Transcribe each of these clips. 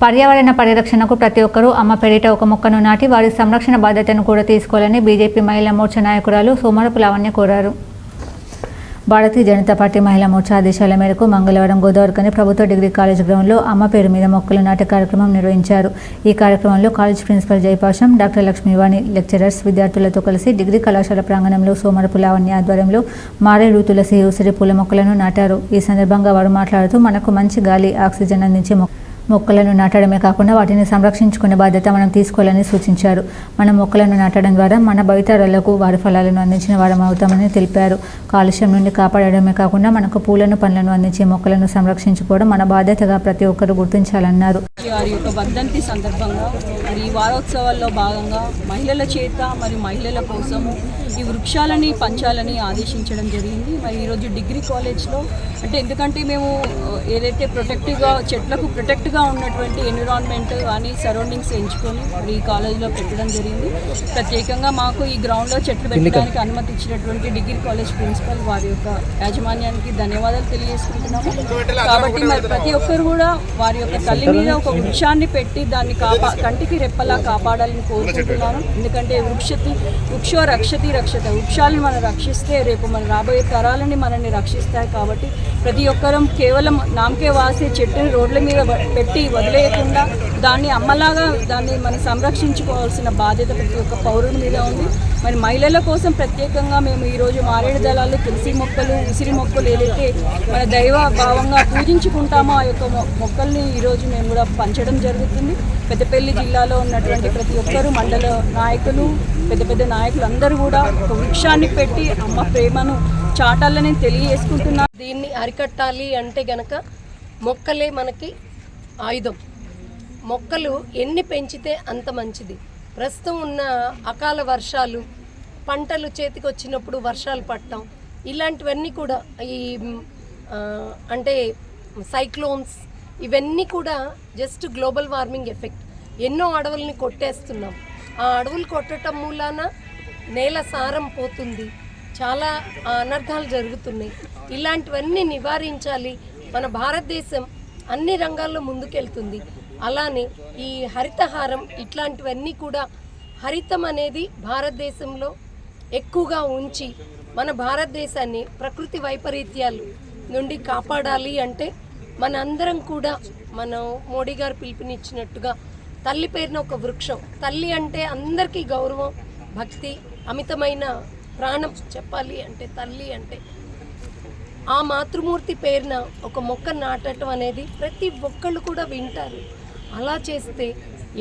పర్యావరణ పరిరక్షణకు ప్రతి ఒక్కరూ అమ్మ పేరిట ఒక మొక్కను నాటి వారి సంరక్షణ బాధ్యతను కూడా తీసుకోవాలని బీజేపీ మహిళా మోర్చా నాయకురాలు సోమరపు లావణ్య కోరారు. భారతీయ జనతా పార్టీ మహిళా మోర్చా ఆదేశాల మేరకు మంగళవారం గోదావరికని ప్రభుత్వ డిగ్రీ కాలేజ్ గ్రౌండ్లో అమ్మ పేరు మీద మొక్కలు నాటే కార్యక్రమం నిర్వహించారు. ఈ కార్యక్రమంలో college principal Jayapasam, doctor Lakshmivani, lecturers, విద్యార్థులతో కలిసి డిగ్రీ కళాశాల ప్రాంగణంలో సోమరపు లావణ్య ఆధ్వర్యంలో మారేడు, తులసి, ఉసిరి పూల మొక్కలను నాటారు. ఈ సందర్భంగా వారు మాట్లాడుతూ మనకు మంచి గాలి, ఆక్సిజన్ అందించే మొక్కలను నాటడమే కాకుండా వాటిని సంరక్షించుకునే బాధ్యత మనం తీసుకోవాలని సూచించారు. మనం మొక్కలను నాటడం ద్వారా మన భవితరాలకు వారి ఫలాలను అందించిన వారం అవుతామని తెలిపారు. కాలుష్యం నుండి కాపాడడమే కాకుండా మనకు పూలను, పండ్లను అందించే మొక్కలను సంరక్షించుకోవడం మన బాధ్యతగా ప్రతి ఒక్కరూ గుర్తించాలన్నారు. వారి యొక్క వర్ధంతి సందర్భంగా ఈ వారోత్సవాల్లో భాగంగా మహిళల చేత మరియు మహిళల కోసము ఈ వృక్షాలని పంచాలని ఆదేశించడం జరిగింది. మరి ఈరోజు డిగ్రీ కాలేజ్లో అంటే ఎందుకంటే మేము ఏదైతే చెట్లకు ప్రొటెక్ట్గా ఉన్నటువంటి ఎన్విరాన్మెంట్ కానీ సరౌండింగ్స్ ఎంచుకొని మరి ఈ కాలేజ్లో పెట్టడం జరిగింది. ప్రత్యేకంగా మాకు ఈ గ్రౌండ్లో చెట్లు పెట్టడానికి అనుమతి ఇచ్చినటువంటి డిగ్రీ కాలేజ్ ప్రిన్సిపల్ వారి యొక్క యాజమాన్యానికి ధన్యవాదాలు తెలియజేసుకుంటున్నాము. కాబట్టి మరి ప్రతి ఒక్కరు కూడా వారి యొక్క తల్లి మీద ఒక వృక్షాన్ని పెట్టి దాన్ని కంటికి రెప్పలా కాపాడాలని కోరుకుంటున్నాను. ఎందుకంటే వృక్షో రక్షతి రక్షత, వృక్షాలను మనం రక్షిస్తే రేపు మన రాబోయే తరాలని మనల్ని రక్షిస్తాయి. కాబట్టి ప్రతి ఒక్కరం కేవలం నామకే వాసే చెట్టుని రోడ్ల మీద పెట్టి వదిలేయకుండా దాన్ని అమ్మలాగా దాన్ని మనం సంరక్షించుకోవాల్సిన బాధ్యత ప్రతి ఒక్క పౌరుని మీద ఉంది. మరి మహిళల కోసం ప్రత్యేకంగా మేము ఈరోజు మారేడు దళాలు, తులసి మొక్కలు, ఉసిరి మొక్కలు ఏదైతే మన దైవ భావంగా పూజించుకుంటామో ఆ యొక్క మొక్కల్ని ఈరోజు మేము కూడా పంచడం జరుగుతుంది. పెద్దపల్లి జిల్లాలో ఉన్నటువంటి ప్రతి ఒక్కరు మండల నాయకులు, పెద్ద పెద్ద నాయకులు అందరూ కూడా ఒక వృక్షాన్ని పెట్టి అమ్మ ప్రేమను చాటాలని తెలియజేసుకుంటున్నాను. దీన్ని అరికట్టాలి అంటే గనక మొక్కలే మనకి ఆయుధం. మొక్కలు ఎన్ని పెంచితే అంత మంచిది. ప్రస్తుతం ఉన్న అకాల వర్షాలు, పంటలు చేతికి వచ్చినప్పుడు వర్షాలు పడటం, ఇలాంటివన్నీ కూడా ఈ అంటే సైక్లోన్స్, ఇవన్నీ కూడా జస్ట్ గ్లోబల్ వార్మింగ్ ఎఫెక్ట్. ఎన్నో అడవుల్ని కొట్టేస్తున్నాం. ఆ అడవులు కొట్టడం మూలాన నేల సారం పోతుంది, చాలా అనర్థాలు జరుగుతున్నాయి. ఇలాంటివన్నీ నివారించాలి. మన భారతదేశం అన్ని రంగాల్లో ముందుకెళ్తుంది. అలానే ఈ హరితహారం ఇట్లాంటివన్నీ కూడా హరితం అనేది భారతదేశంలో ఎక్కువగా ఉంచి మన భారతదేశాన్ని ప్రకృతి వైపరీత్యాలు నుండి కాపాడాలి అంటే మనందరం కూడా మనం మోడీ గారు పిలుపునిచ్చినట్టుగా తల్లి పేరున ఒక వృక్షం. తల్లి అంటే అందరికీ గౌరవం, భక్తి, అమితమైన ప్రాణం. చెప్పాలి అంటే తల్లి అంటే ఆ మాతృమూర్తి పేరున ఒక మొక్క నాటడం అనేది ప్రతి ఒక్కళ్ళు కూడా వింటారు. అలా చేస్తే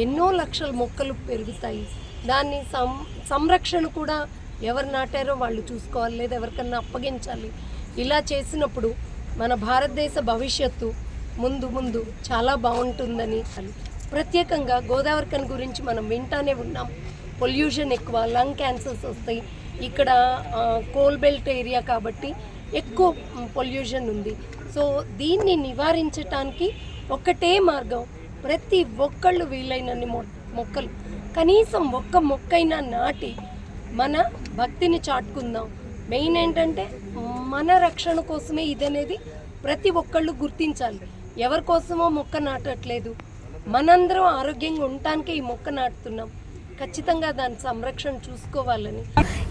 ఎన్నో లక్షల మొక్కలు పెరుగుతాయి. దాన్ని సంరక్షణ కూడా ఎవరు నాటారో వాళ్ళు చూసుకోవాలి, లేదా ఎవరికన్నా అప్పగించాలి. ఇలా చేసినప్పుడు మన భారతదేశ భవిష్యత్తు ముందు చాలా బాగుంటుందని. ప్రత్యేకంగా గోదావరికని గురించి మనం వింటానే ఉన్నాం. పొల్యూషన్ ఎక్కువ, లంగ్ క్యాన్సర్స్ వస్తాయి. ఇక్కడ కోల్ బెల్ట్ ఏరియా కాబట్టి ఎక్కువ పొల్యూషన్ ఉంది. సో దీన్ని నివారించటానికి ఒకటే మార్గం, ప్రతి ఒక్కళ్ళు వీలైనన్ని మొక్కలు, కనీసం ఒక్క మొక్కైనా నాటి మన భక్తిని చాటుకుందాం. మెయిన్ ఏంటంటే మన రక్షణ కోసమే ఇదనేది ప్రతి ఒక్కళ్ళు గుర్తించాలి. ఎవరి కోసమో మొక్క నాటట్లేదు, మనందరం ఆరోగ్యంగా ఉండటానికే ఈ మొక్క నాటుతున్నాం. ఖచ్చితంగా దాని సంరక్షణ చూసుకోవాలని.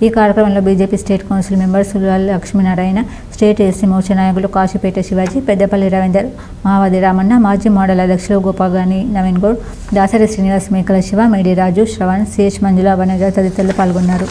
ఈ కార్యక్రమంలో BJP state council member Sulal Lakshminarayana, state SC Morcha నాయకులు కాశీపేట శివాజీ, పెద్దపల్లి రవీందర్, మావది రామన్న, మాజీ మోడల్ అధ్యక్షులు గోపాగాని నవీన్ గౌడ్, దాసరి శ్రీనివాస్, మేకల శివ, మేడి రాజు, శ్రవణ్, సిహెచ్ మంజుల, వనజ తదితరులు పాల్గొన్నారు.